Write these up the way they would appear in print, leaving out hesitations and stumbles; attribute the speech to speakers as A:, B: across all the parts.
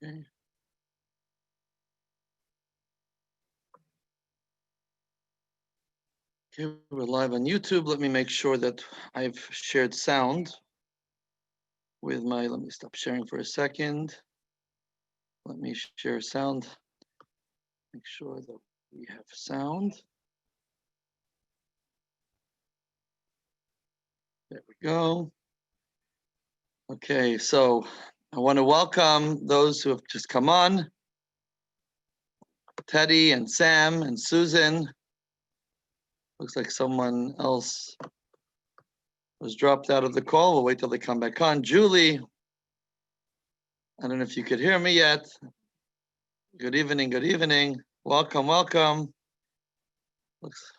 A: Okay. Okay, we're live on YouTube. Let me make sure that I've shared sound with my, let me stop sharing for a second. Let me share sound. Make sure that we have sound. There we go. Okay, so I want to welcome those who have just come on. Teddy and Sam and Susan. Looks like someone else was dropped out of the call. We'll wait till they come back on. Julie, I don't know if you could hear me yet. Good evening, good evening. Welcome, welcome. Looks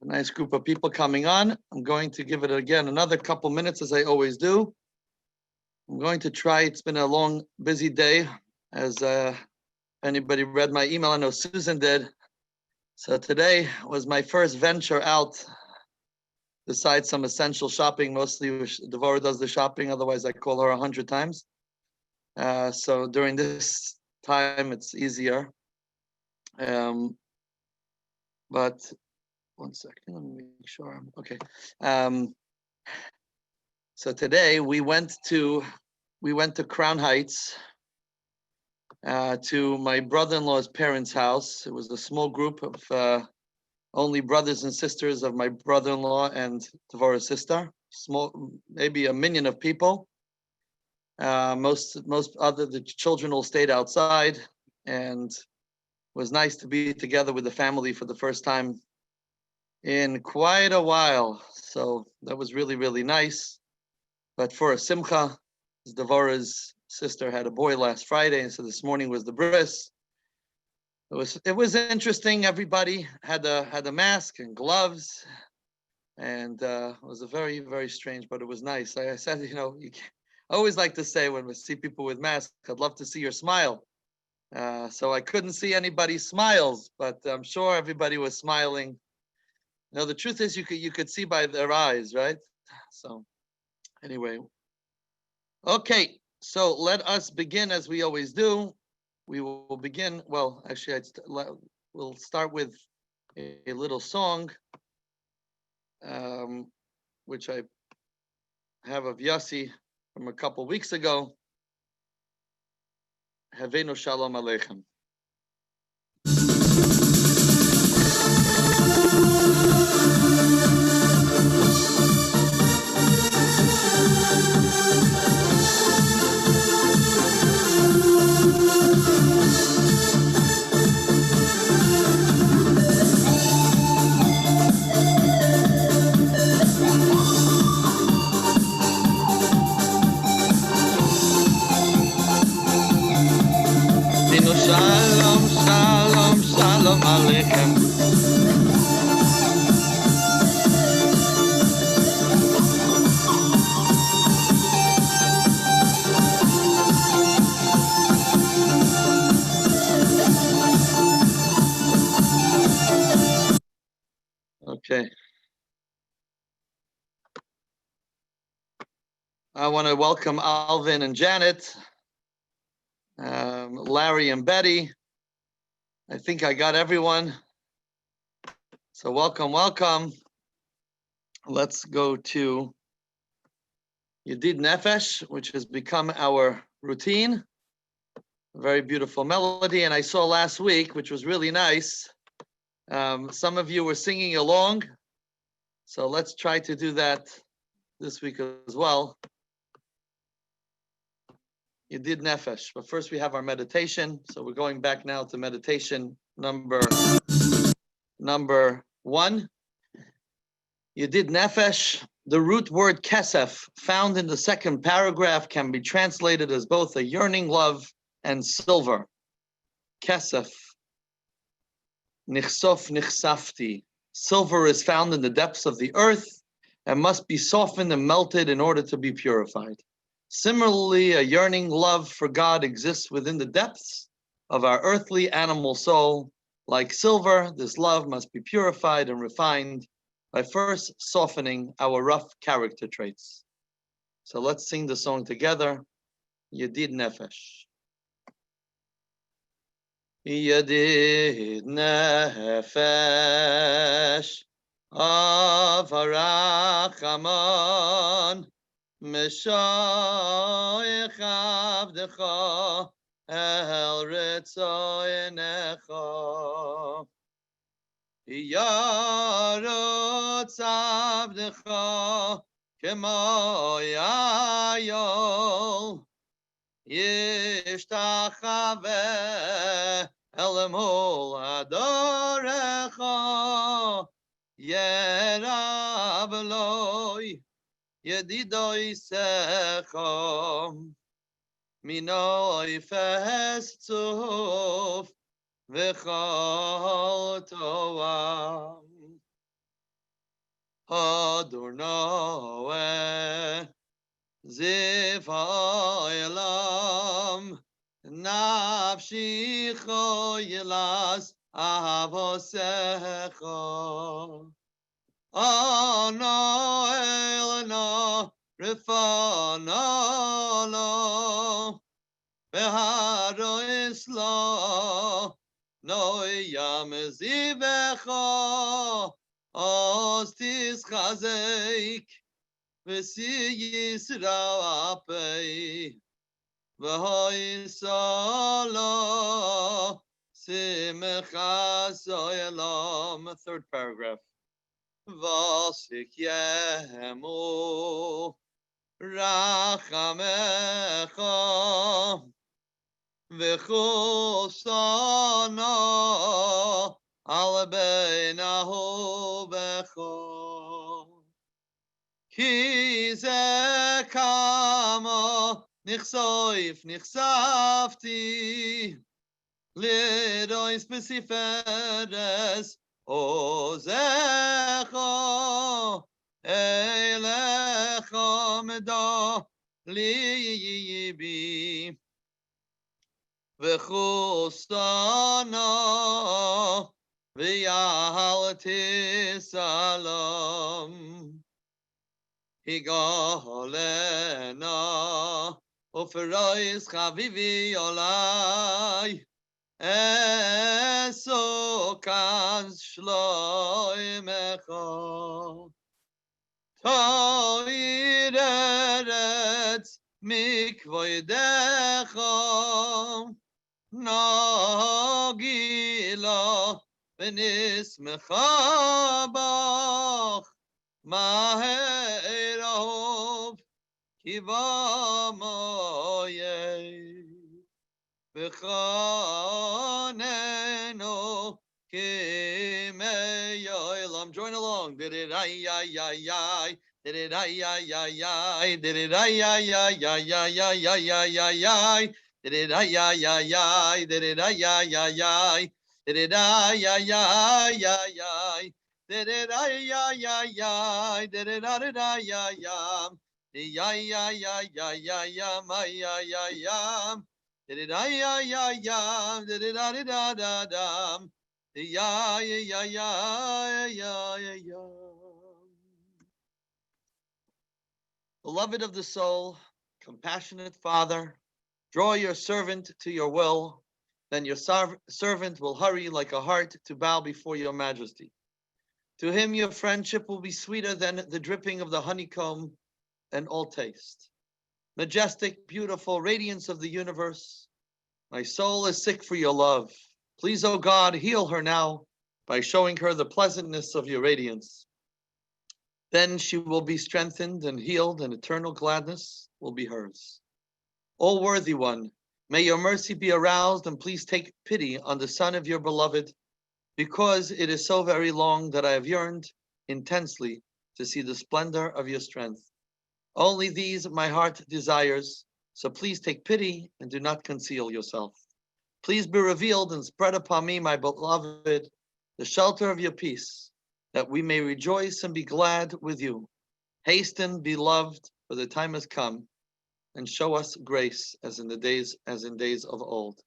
A: a nice group of people coming on. I'm going to give it again another couple minutes as I always do. I'm going to try, it's been a long, busy day. As anybody read my email, I know Susan did. So today was my first venture out, besides some essential shopping, mostly Devorah does the shopping, otherwise I call her 100 times. So during this time, it's easier. But one second, let me make sure I'm okay. So today we went to Crown Heights to my brother-in-law's parents' house. It was a small group of only brothers and sisters of my brother-in-law and Devorah's sister. Small, maybe a minion of people. Most other the children all stayed outside, and it was nice to be together with the family for the first time in quite a while. So that was really, really nice. But for a simcha, Devorah's sister had a boy last Friday, and so this morning was the bris. It was interesting. Everybody had a mask and gloves, and it was a very, very strange, but it was nice. I said, I always like to say when we see people with masks, I'd love to see your smile. So I couldn't see anybody's smiles, but I'm sure everybody was smiling. The truth is you could see by their eyes, right? So anyway, okay. So let us begin as we always do. We will begin. Well, actually, we'll start with a little song, which I have of Yossi from a couple weeks ago. Havenu Shalom Aleichem. Shalom, shalom, shalom aleichem. Okay. I want to welcome Alvin and Janet, Larry and Betty. I think I got everyone. So welcome, welcome. Let's go to Yedid Nefesh, which has become our routine. A very beautiful melody. And I saw last week, which was really nice, some of you were singing along. So let's try to do that this week as well. Yedid Nefesh. But first we have our meditation. So we're going back now to meditation number 1. Yedid Nefesh. The root word kesef, found in the second paragraph, can be translated as both a yearning love and silver. Kesef. Nichsof nichsafti. Silver is found in the depths of the earth and must be softened and melted in order to be purified. Similarly, a yearning love for God exists within the depths of our earthly animal soul. Like silver, this love must be purified and refined by first softening our rough character traits. So let's sing the song together. Yedid Nefesh. Yedid nefesh avarachamon Meshoich avdecha el ritzoinecha Yarotz avdecha kemo yayol Yishtachave elamol adorecha Yerav eloi Yedidoi sechom Minoi fes tzuf V'chol toam Adornoe Ziv ha'olam Nafshi choyelas Avosecha Ano elena Rifana lo Beharo isla No yam zivecha Ostis chazeik V'si yisra apei V'hoi sala Simcha soyelam Third paragraph Vasik yemu Rachamecha V'chusana Al beinahu becha Ki ze kama Nichsoif nichsafti Lidois besiferes Ozecha Elecha meda libi V'chustana V'yahalti salam Higalena Uferois chavivi olai Esokan shloimecha Toir eretz mikvoidecha Nagila v'nismecha bach Maherov kiva moyeh V'chanenu kimeyolam. Join along. Did it ay ay ay ay. Did it ay ay ay ay. Did it ay ay ay ay ay ay ay ay ay ay. Did it ay ay ay ay. Did it ay ay ay ay. Did it ay ay ay ay ay. Did it ay ay ay ay. Did it ay ay ay ay. Ay ay ay ay ay ay ay ay ay. Did it ay ay ay ay, did it da da da da, ya ya ya ya ya ya. Beloved of the soul, compassionate Father, draw your servant to your will, then your servant will hurry like a hart to bow before your majesty. To him your friendship will be sweeter than the dripping of the honeycomb and all taste. Majestic, beautiful radiance of the universe, my soul is sick for your love. Please, O God, heal her now by showing her the pleasantness of your radiance. Then she will be strengthened and healed, and eternal gladness will be hers. O worthy one, may your mercy be aroused, and please take pity on the son of your beloved, because it is so very long that I have yearned intensely to see the splendor of your strength. Only these my heart desires, so please take pity and do not conceal yourself. Please be revealed and spread upon me, my beloved, the shelter of your peace, that we may rejoice and be glad with you. Hasten, beloved, for the time has come, and show us grace as in days of old.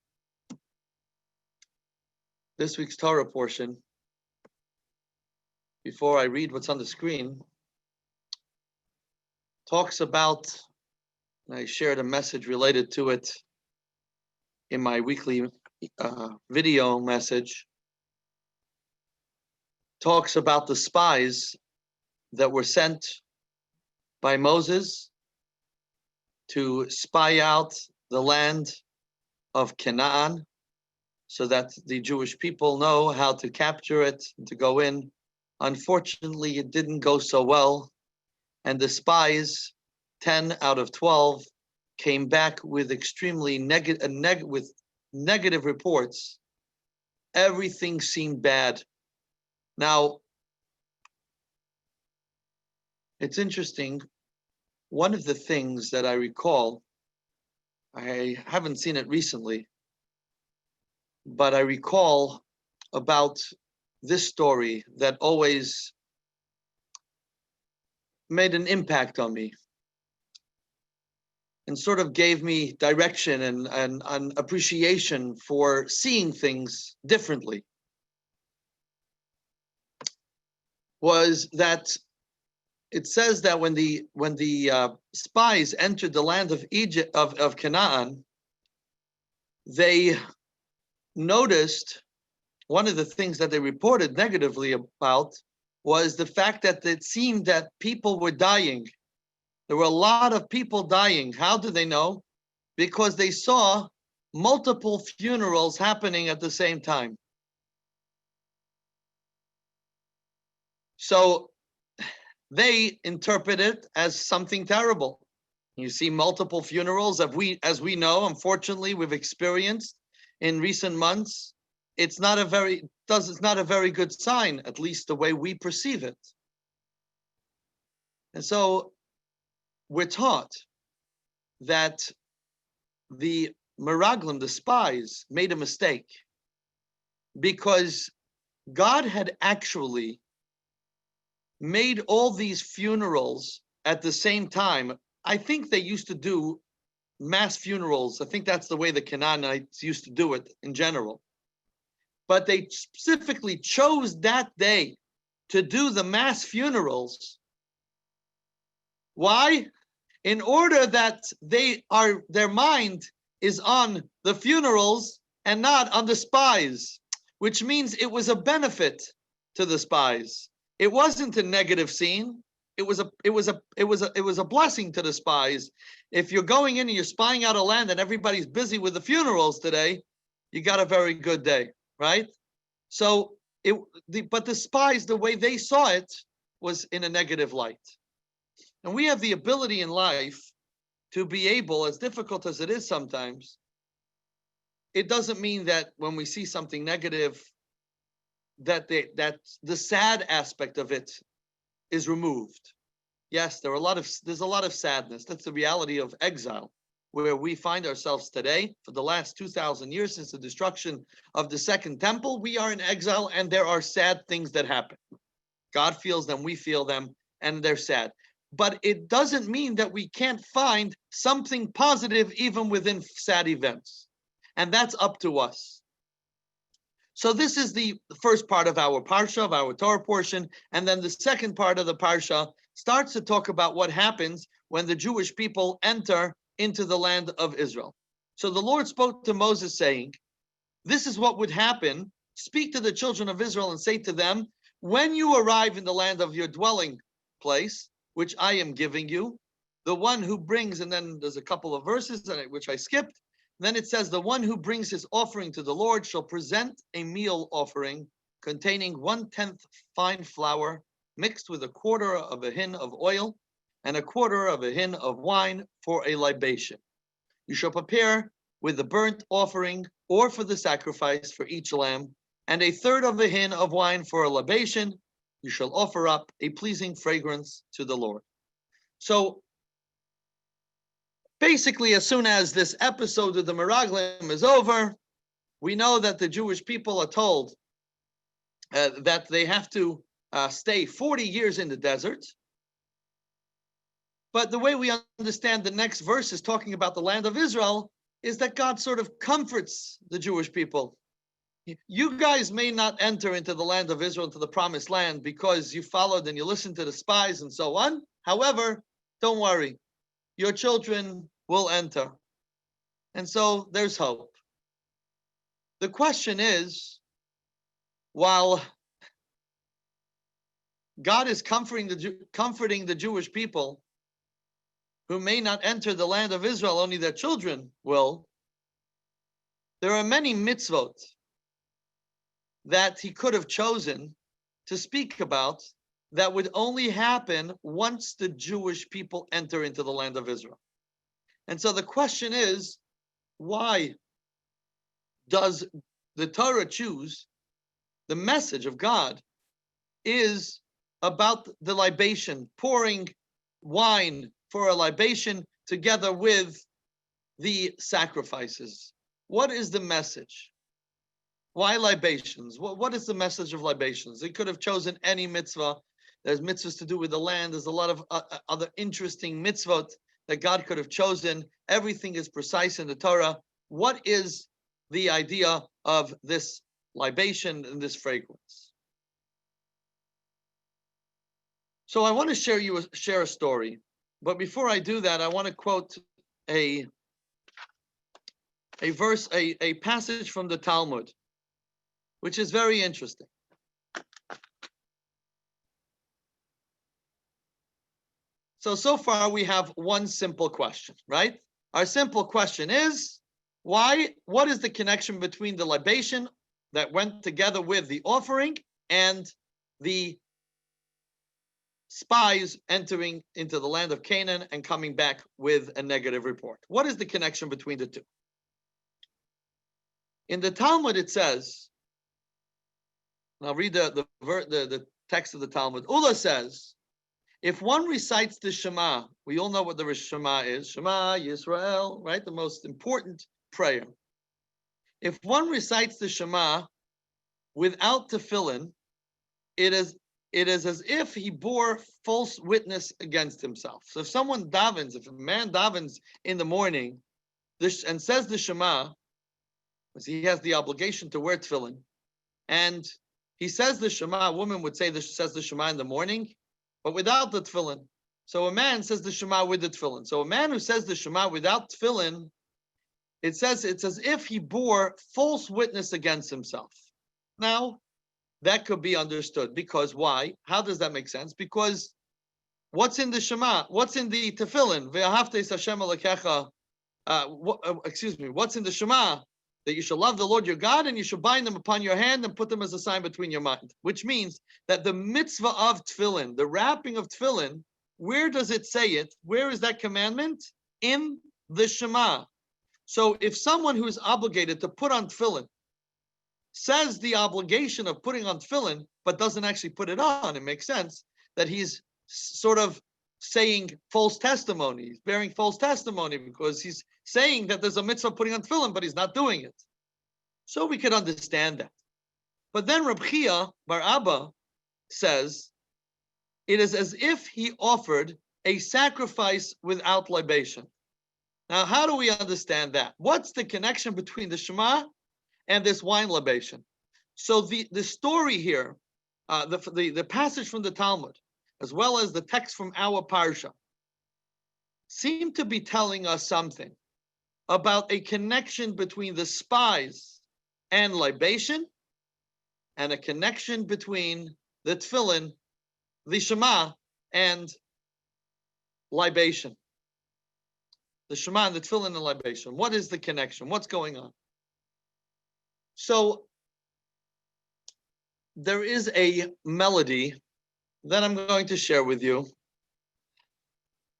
A: This week's Torah portion, before I read what's on the screen, talks about, and I shared a message related to it in my weekly video message talks about the spies that were sent by Moses to spy out the land of Canaan so that the Jewish people know how to capture it and to go in. Unfortunately, it didn't go so well, and the spies, 10 out of 12, came back with extremely negative reports. Everything seemed bad. Now, it's interesting. One of the things that I recall, I haven't seen it recently, but I recall about this story that always made an impact on me and sort of gave me direction and appreciation for seeing things differently, was that it says that when the spies entered the land of Egypt, of Canaan, they noticed, one of the things that they reported negatively about was the fact that it seemed that people were dying. There were a lot of people dying. How do they know? Because they saw multiple funerals happening at the same time. So they interpret it as something terrible. You see multiple funerals, as we know, unfortunately, we've experienced in recent months. It's not a very good sign, at least the way we perceive it. And so we're taught that the Meraglim, the spies, made a mistake because God had actually made all these funerals at the same time. I think they used to do mass funerals. I think that's the way the Canaanites used to do it in general. But they specifically chose that day to do the mass funerals. Why? In order that their mind is on the funerals and not on the spies, which means it was a benefit to the spies. It wasn't a negative scene. It was a blessing to the spies. If you're going in and you're spying out a land and everybody's busy with the funerals today, you got a very good day, right? So but the spies, the way they saw it, was in a negative light. And we have the ability in life to be able, as difficult as it is sometimes, it doesn't mean that when we see something negative, that the sad aspect of it is removed. Yes, there's a lot of sadness. That's the reality of exile, where we find ourselves today. For the last 2,000 years since the destruction of the Second Temple, we are in exile, and there are sad things that happen. God feels them, we feel them, and they're sad. But it doesn't mean that we can't find something positive even within sad events. And that's up to us. So this is the first part of our parsha, of our Torah portion. And then the second part of the parsha starts to talk about what happens when the Jewish people enter into the land of Israel. So the Lord spoke to Moses saying, this is what would happen. Speak to the children of Israel and say to them, when you arrive in the land of your dwelling place, which I am giving you, the one who brings, and then there's a couple of verses which I skipped. Then it says, the one who brings his offering to the Lord shall present a meal offering containing 1/10 fine flour mixed with 1/4 of a hin of oil and 1/4 of a hin of wine for a libation. You shall prepare with the burnt offering or for the sacrifice for each lamb, and 1/3 of a hin of wine for a libation. You shall offer up a pleasing fragrance to the Lord. So basically, as soon as this episode of the Meraglim is over, we know that the Jewish people are told that they have to stay 40 years in the desert. But the way we understand the next verse is talking about the land of Israel is that God sort of comforts the Jewish people. You guys may not enter into the land of Israel, into the promised land, because you followed and you listened to the spies and so on. However, don't worry, your children will enter. And so there's hope. The question is, while God is comforting the Jewish people who may not enter the land of Israel, only their children will, there are many mitzvot that he could have chosen to speak about that would only happen once the Jewish people enter into the land of Israel. And so the question is, why does the Torah choose the message of God is about the libation, pouring wine for a libation together with the sacrifices? What is the message? Why libations? What is the message of libations? They could have chosen any mitzvah. There's mitzvahs to do with the land. There's a lot of other interesting mitzvot that God could have chosen. Everything is precise in the Torah. What is the idea of this libation and this fragrance? So I want to share a story, but before I do that, I want to quote a verse, a passage from the Talmud, which is very interesting. So far we have one simple question, right? Our simple question is, what is the connection between the libation that went together with the offering and the spies entering into the land of Canaan and coming back with a negative report? What is the connection between the two? In the Talmud it says, and I'll read the text of the Talmud. Ula says, if one recites the Shema, we all know what the Shema is. Shema Yisrael, right? The most important prayer. If one recites the Shema without tefillin, it is as if he bore false witness against himself. So if someone davens, if a man davens in the morning and says the Shema, because he has the obligation to wear tefillin, and he says the Shema, a woman would say says the Shema in the morning, but without the tefillin. So a man says the Shema with the tefillin. So a man who says the Shema without tefillin, it's as if he bore false witness against himself. Now, that could be understood because why? How does that make sense? Because what's in the Shema? What's in the tefillin? What's in the Shema? That you shall love the Lord your God and you shall bind them upon your hand and put them as a sign between your mind. Which means that the mitzvah of tefillin, the wrapping of tefillin, where does it say it? Where is that commandment? In the Shema. So if someone who is obligated to put on tefillin says the obligation of putting on tefillin, but doesn't actually put it on, it makes sense that he's sort of saying false testimony. He's bearing false testimony because he's saying that there's a mitzvah putting on tefillin, but he's not doing it. So we could understand that. But then Reb Chia Bar Abba says, it is as if he offered a sacrifice without libation. Now, how do we understand that? What's the connection between the Shema and this wine libation? So the story here, the passage from the Talmud, as well as the text from our parsha, seem to be telling us something about a connection between the spies and libation, and a connection between the tefillin, the Shema, and libation. The Shema and the tefillin and libation. What is the connection? What's going on? So there is a melody that I'm going to share with you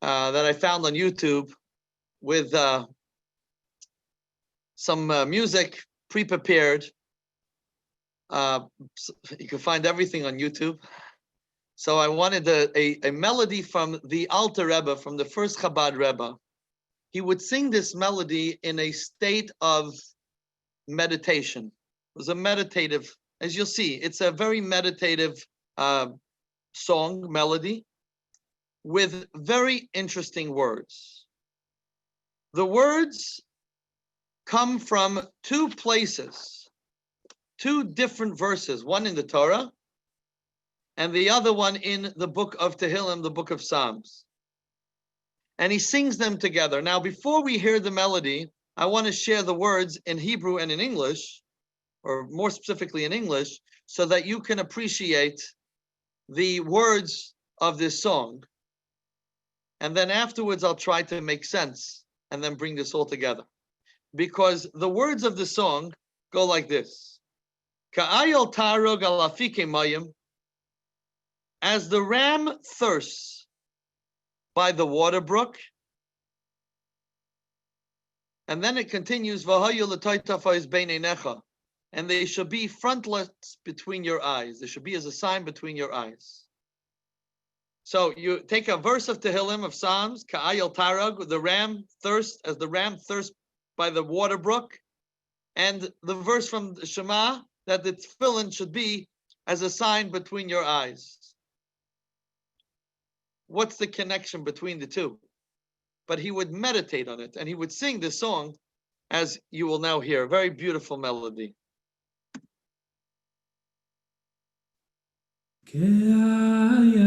A: that I found on YouTube with some music pre-prepared. You can find everything on YouTube. So I wanted a melody from the Alter Rebbe, from the first Chabad Rebbe. He would sing this melody in a state of meditation. It was a meditative, as you'll see, it's a very meditative song, melody, with very interesting words. The words come from two places, two different verses, one in the Torah and the other one in the book of Tehillim, the book of Psalms. And he sings them together. Now, before we hear the melody, I want to share the words in Hebrew and in English or more specifically in English, so that you can appreciate the words of this song. And then afterwards, I'll try to make sense and then bring this all together. Because the words of the song go like this. Ka'ayel tarog alafike mayim, as the ram thirsts by the water brook. And then it continues, and they should be frontlets between your eyes. They should be as a sign between your eyes. So you take a verse of Tehillim, of Psalms, Ka'ayel tarag, the ram thirsts, as the ram thirsts by the water brook, and the verse from the Shema, that the tefillin should be as a sign between your eyes. What's the connection between the two? But he would meditate on it, and he would sing this song, as you will now hear. A very beautiful melody.
B: Ka'ayel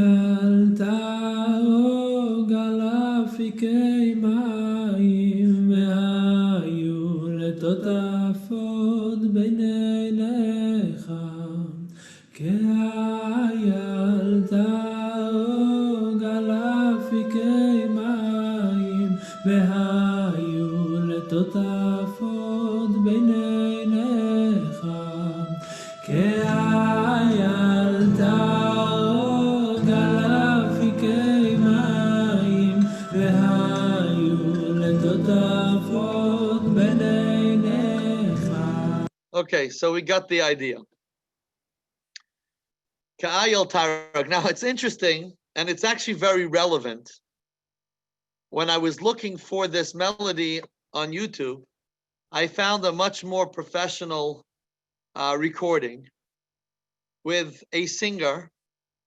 B: tarog alafike mayim ve'hayu letotafot b'neinecha. Ka'ayel tarog alafike mayim ve'hayu letotafot b'neinecha. Ka'ayel tarog alafike mayim ve'hayu letotafot b'neinecha.
A: Okay, so we got the idea. Ka'ayel tarag. Now it's interesting, and it's actually very relevant. When I was looking for this melody on YouTube, I found a much more professional recording with a singer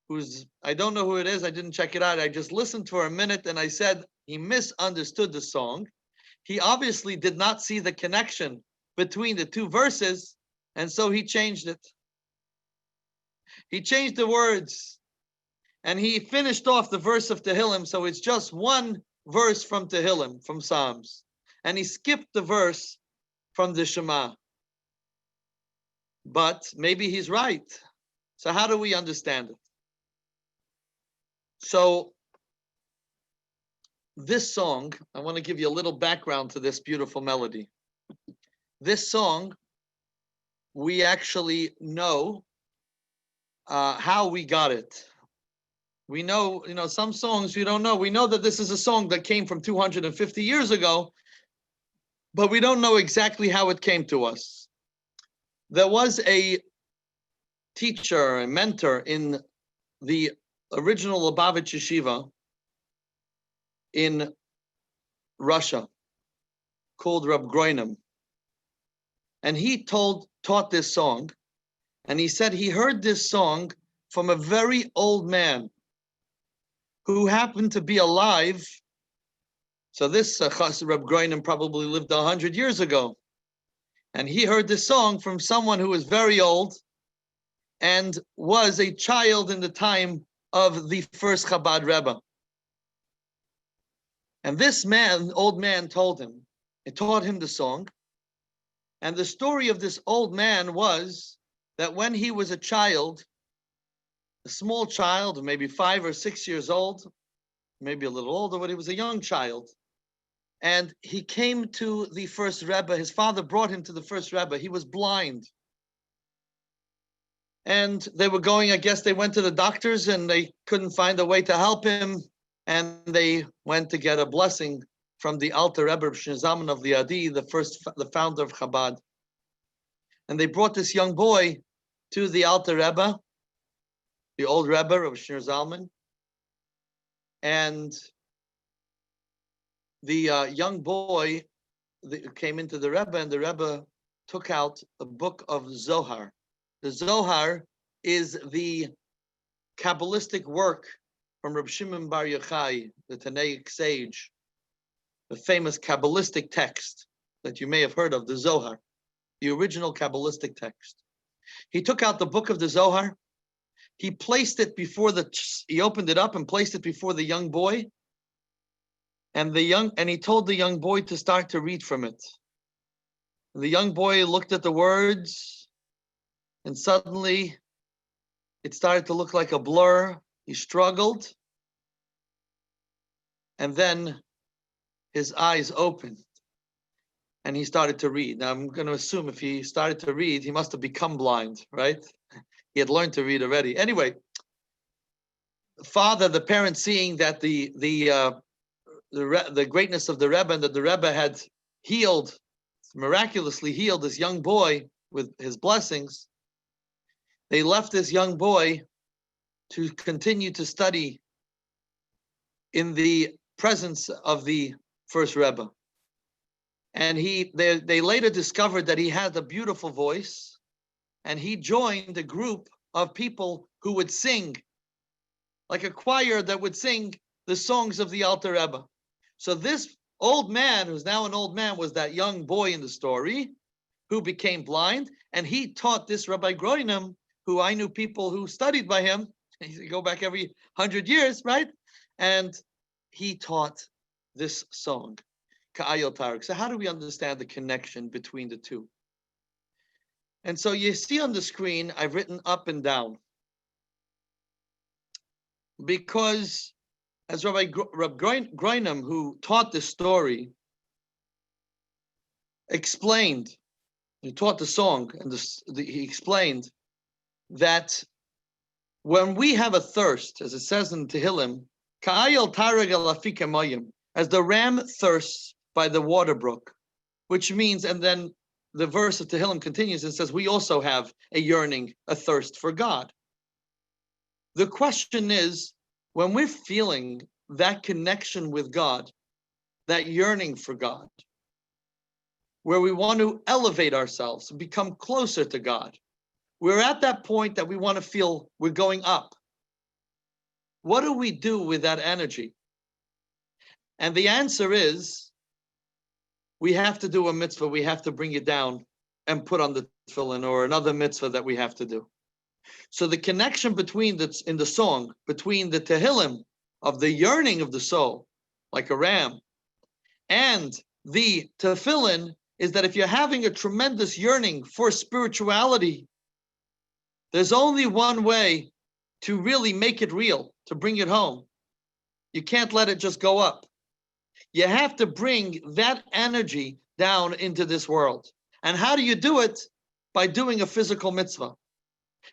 A: who's, I don't know who it is, I didn't check it out. I just listened for a minute and I said he misunderstood the song. He obviously did not see the connection between the two verses, and so he changed it. He changed the words, and he finished off the verse of Tehillim, so it's just one verse from Tehillim, from Psalms, and he skipped the verse from the Shema. But maybe he's right. So how do we understand it? So this song, I want to give you a little background to this beautiful melody. This song, we actually know how we got it. We know, some songs we don't know. We know that this is a song that came from 250 years ago, but we don't know exactly how it came to us. There was a teacher, a mentor in the original Lubavitch Yeshiva in Russia called Reb Groinem. And he taught this song, and he said he heard this song from a very old man who happened to be alive. So this Reb Groinem probably lived 100 years ago. And he heard this song from someone who was very old and was a child in the time of the first Chabad Rebbe. And this man, old man, taught him the song. And the story of this old man was that when he was a child, a small child, maybe 5 or 6 years old, maybe a little older, but he was a young child. And he came to the first Rebbe. His father brought him to the first Rebbe. He was blind. And they were going, I guess they went to the doctors and they couldn't find a way to help him. And they went to get a blessing from the Alter Rebbe of Shneur Zalman of the Adi, the founder of Chabad. And they brought this young boy to the Alter Rebbe, the old Rebbe of Shneur Zalman. And the young boy came into the Rebbe, and the Rebbe took out a book of Zohar. The Zohar is the Kabbalistic work from Reb Shimon Bar Yochai, the Tanaic sage, the famous Kabbalistic text that you may have heard of, the Zohar, the original Kabbalistic text. He took out the book of the Zohar. He placed it he opened it up and placed it before the young boy. And he told the young boy to start to read from it. The young boy looked at the words and suddenly it started to look like a blur. He struggled, and then his eyes opened, and he started to read. Now, I'm going to assume if he started to read, he must have become blind, right? He had learned to read already. Anyway, the parents, seeing that the greatness of the Rebbe, and that the Rebbe had miraculously healed this young boy with his blessings, they left this young boy to continue to study in the presence of the first Rebbe. And they later discovered that he had a beautiful voice, and he joined a group of people who would sing, like a choir that would sing the songs of the Alter Rebbe. So this old man, who's now an old man, was that young boy in the story who became blind, and he taught this Rabbi Groinem, who I knew people who studied by him. You go back every 100 years, right? And he taught this song, Ka'ayel Tarik. So how do we understand the connection between the two? And so you see on the screen, I've written up and down, because as Rabbi Groinem, who taught this story, explained, he taught the song, and he explained that when we have a thirst, as it says in Tehillim, Ka'ayel Tareg el Afike Mayim, as the ram thirsts by the water brook, which means, and then the verse of Tehillim continues and says, we also have a yearning, a thirst for God. The question is, when we're feeling that connection with God, that yearning for God, where we want to elevate ourselves and become closer to God, we're at that point that we want to feel we're going up. What do we do with that energy? And the answer is, we have to do a mitzvah. We have to bring it down and put on the tefillin, or another mitzvah that we have to do. So the connection between in the song, between the Tehillim of the yearning of the soul, like a ram, and the tefillin, is that if you're having a tremendous yearning for spirituality, there's only one way to really make it real, to bring it home. You can't let it just go up. You have to bring that energy down into this world. And how do you do it? By doing a physical mitzvah.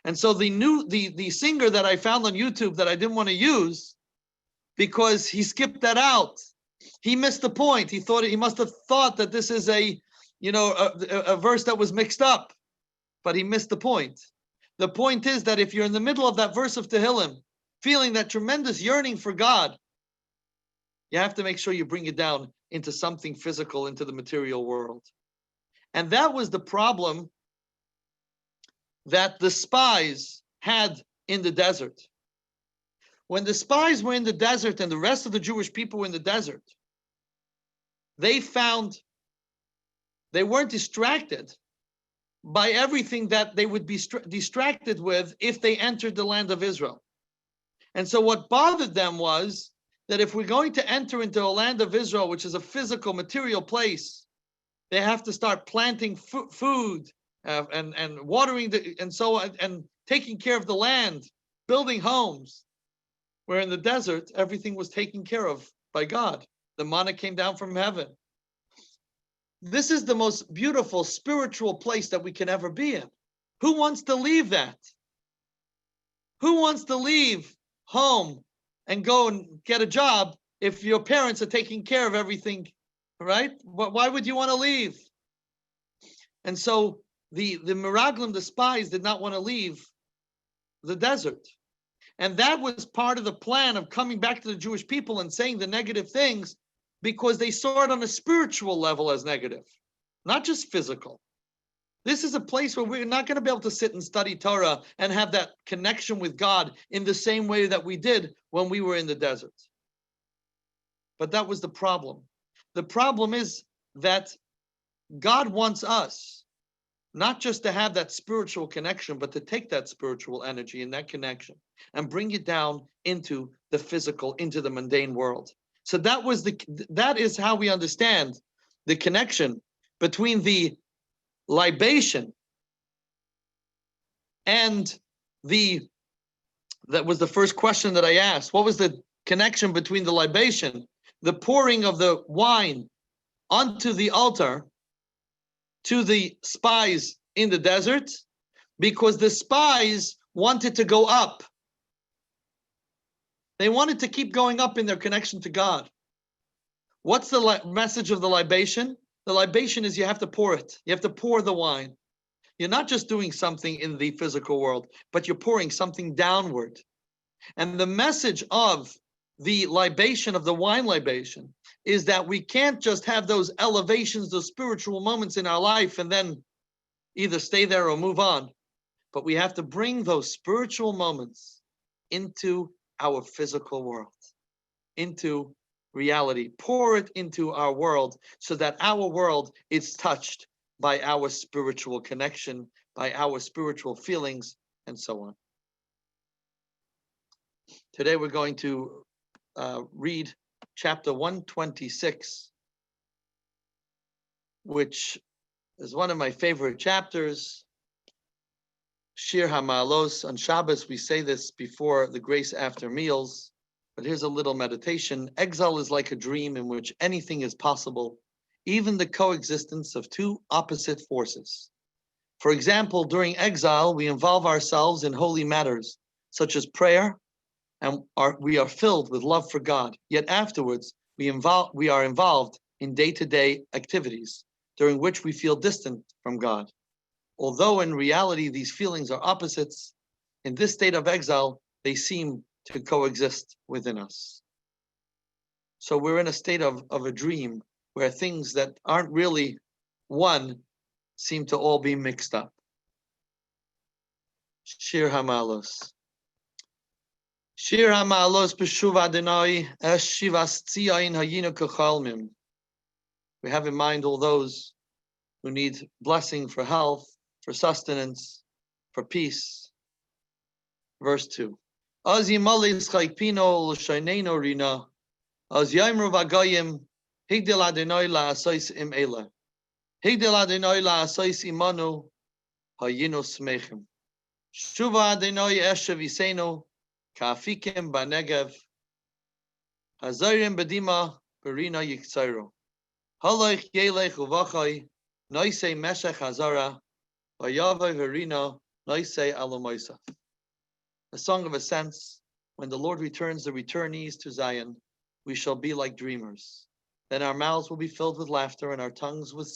A: And so the singer that I found on YouTube that I didn't want to use, because he skipped that out, he missed the point. He must have thought that this is a verse that was mixed up, but he missed the point. The point is that if you're in the middle of that verse of Tehillim, feeling that tremendous yearning for God, you have to make sure you bring it down into something physical, into the material world. And that was the problem that the spies had in the desert. When the spies were in the desert and the rest of the Jewish people were in the desert, they found they weren't distracted by everything that they would be distracted with if they entered the land of Israel. And so what bothered them was that if we're going to enter into a land of Israel, which is a physical, material place, they have to start planting food and watering and taking care of the land, building homes. Where in the desert, everything was taken care of by God. The manna came down from heaven. This is the most beautiful spiritual place that we can ever be in. Who wants to leave that? Who wants to leave home and go and get a job if your parents are taking care of everything, right? Why would you want to leave? And so the Meraglim, the spies, did not want to leave the desert. And that was part of the plan of coming back to the Jewish people and saying the negative things, because they saw it on a spiritual level as negative, not just physical. This is a place where we're not going to be able to sit and study Torah and have that connection with God in the same way that we did when we were in the desert. But that was the problem. The problem is that God wants us not just to have that spiritual connection, but to take that spiritual energy and that connection and bring it down into the physical, into the mundane world. So that is how we understand the connection between the libation And that was the first question that I asked. What was the connection between the libation, the pouring of the wine onto the altar to the spies in the desert? Because the spies wanted to go up. They wanted to keep going up in their connection to God. What's the message of the libation? The libation is you have to pour it. You have to pour the wine. You're not just doing something in the physical world, but you're pouring something downward. And the message of the libation, of the wine libation, is that we can't just have those elevations, those spiritual moments in our life and then either stay there or move on. But we have to bring those spiritual moments into our physical world, into reality. Pour it into our world so that our world is touched by our spiritual connection, by our spiritual feelings, and so on. Today we're going to read chapter 126, which is one of my favorite chapters. Shir HaMa'alos. On Shabbos, we say this before the grace after meals, but here's a little meditation. Exile is like a dream in which anything is possible, even the coexistence of two opposite forces. For example, during exile, we involve ourselves in holy matters, such as prayer, and we are filled with love for God. Yet afterwards, we are involved in day-to-day activities, during which we feel distant from God. Although in reality these feelings are opposites, in this state of exile, they seem to coexist within us. So we're in a state of a dream where things that aren't really one seem to all be mixed up. Shir HaMa'alos. Shir HaMa'alos b'shuv Adonai es shivas tzion hayinu k'chalmim. We have in mind all those who need blessing for health, for sustenance, for peace. Verse 2. Az yimalis chaypino l'shayneno rina, az yamru v'agayim, higdil Adonai la'asais im ela. Higdil Adonai la'asais imanu, hayinu smechim. Shuva Adonai eshev isenu, ka'afikim ba'negev, hazarim b'dima b'rina yiktzairo. Haloich yelech uvachai, noisei meshech hazara, vayavai v'rina, noisei alomoisaf. A song of ascents. When the Lord returns the returnees to Zion, we shall be like dreamers. Then our mouths will be filled with laughter and our tongues with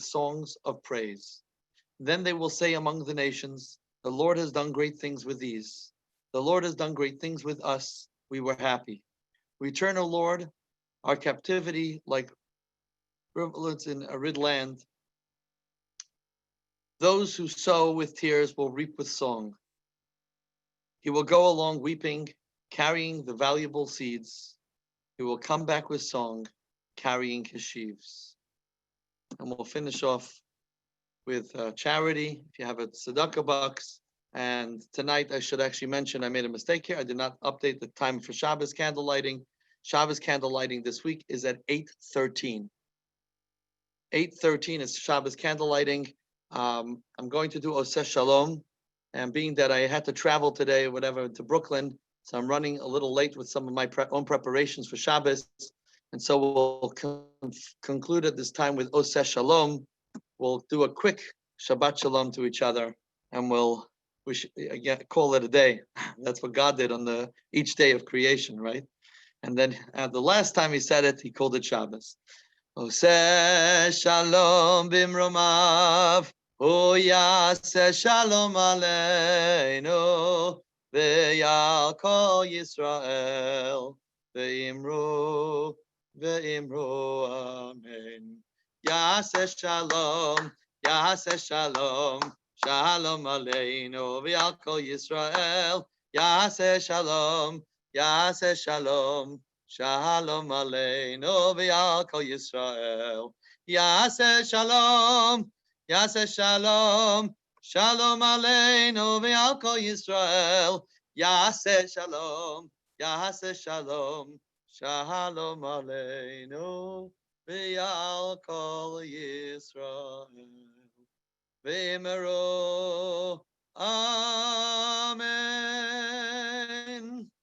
A: songs of praise. Then they will say among the nations, the Lord has done great things with these. The Lord has done great things with us. We were happy. Return, O Lord, our captivity like rivulets in arid land. Those who sow with tears will reap with song. He will go along weeping, carrying the valuable seeds. He will come back with song, carrying his sheaves. And we'll finish off with charity. If you have a tzedakah box. And tonight, I should actually mention, I made a mistake here. I did not update the time for Shabbos candle lighting. Shabbos candle lighting this week is at 8:13. 8:13 is Shabbos candle lighting. I'm going to do Oseh Shalom. And being that I had to travel today, whatever, to Brooklyn, so I'm running a little late with some of my own preparations for Shabbos. And so we'll conclude at this time with Oseh Shalom. We'll do a quick Shabbat Shalom to each other, and we'll again call it a day. That's what God did on each day of creation, right? And then the last time he said it, he called it Shabbos. Oseh Shalom bimromav. O Yaseh Shalom Aleinu, Ve'yal Kol Yisrael, Ve'imru Amen. Yaseh Shalom, Yaseh Shalom, Shalom Aleinu, Ve'yal Kol Yisrael, Yaseh Shalom, Yaseh Shalom, Shalom Aleinu, Ve'yal Kol Yisrael, Yaseh Shalom. Yaseh Shalom, Shalom Aleinu ve'al kol Yisrael. Yaseh Shalom, Yaseh Shalom, Shalom Aleinu ve'al kol Yisrael. Ve'imero Amen.